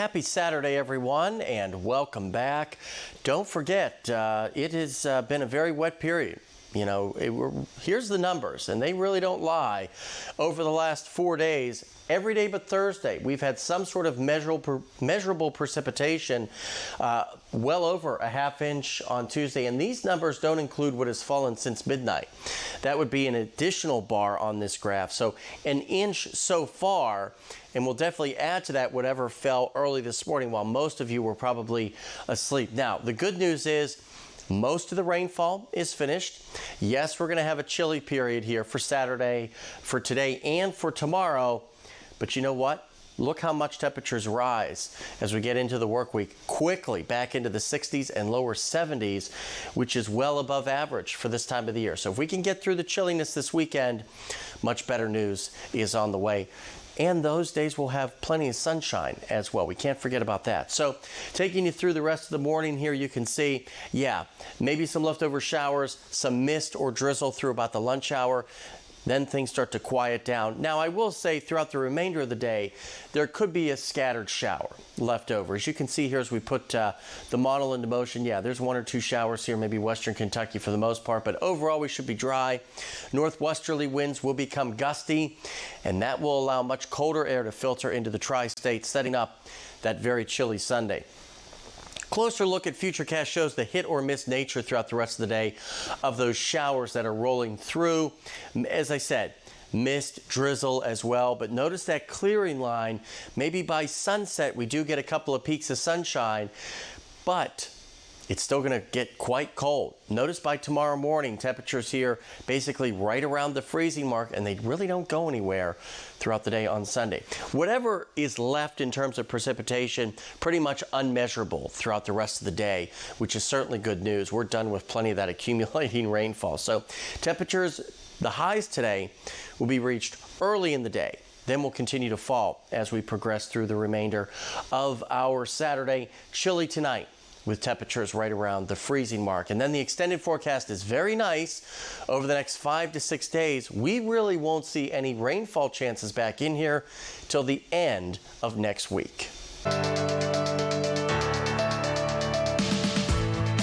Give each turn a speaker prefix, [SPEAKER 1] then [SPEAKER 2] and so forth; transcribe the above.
[SPEAKER 1] Happy Saturday, everyone, and welcome back. Don't forget, it has been a very wet period. You know, here's the numbers, and they really don't lie. Over the last 4 days, every day but Thursday, we've had some sort of measurable precipitation, well over a ½ inch on Tuesday. And these numbers don't include what has fallen since midnight. That would be an additional bar on this graph. So an inch so far, and we'll definitely add to that whatever fell early this morning while most of you were probably asleep. Now, the good news is, most of the rainfall is finished. Yes, we're going to have a chilly period here for Saturday, for today, and for tomorrow. But you know what? Look how much temperatures rise as we get into the work week, quickly back into the 60s and lower 70s, which is well above average for this time of the year. So if we can get through the chilliness this weekend, much better news is on the way. And those days will have plenty of sunshine as well. We can't forget about that. So taking you through the rest of the morning here, you can see, yeah, maybe some leftover showers, some mist or drizzle through about the lunch hour. Then things start to quiet down. Now, I will say throughout the remainder of the day, there could be a scattered shower left over. As you can see here, as we put the model into motion, yeah, there's 1 or 2 showers here, maybe western Kentucky for the most part, but overall we should be dry. Northwesterly winds will become gusty, and that will allow much colder air to filter into the tri-state, setting up that very chilly Sunday. Closer look at Futurecast shows the hit or miss nature throughout the rest of the day of those showers that are rolling through. As I said, mist, drizzle as well, but notice that clearing line. Maybe by sunset we do get a couple of peaks of sunshine, but it's still going to get quite cold. Notice by tomorrow morning, temperatures here basically right around the freezing mark, and they really don't go anywhere throughout the day on Sunday. Whatever is left in terms of precipitation, pretty much unmeasurable throughout the rest of the day, which is certainly good news. We're done with plenty of that accumulating rainfall. So temperatures, the highs today will be reached early in the day. Then will continue to fall as we progress through the remainder of our Saturday. Chilly tonight, with temperatures right around the freezing mark. And then the extended forecast is very nice. Over the next 5 to 6 days, we really won't see any rainfall chances back in here till the end of next week.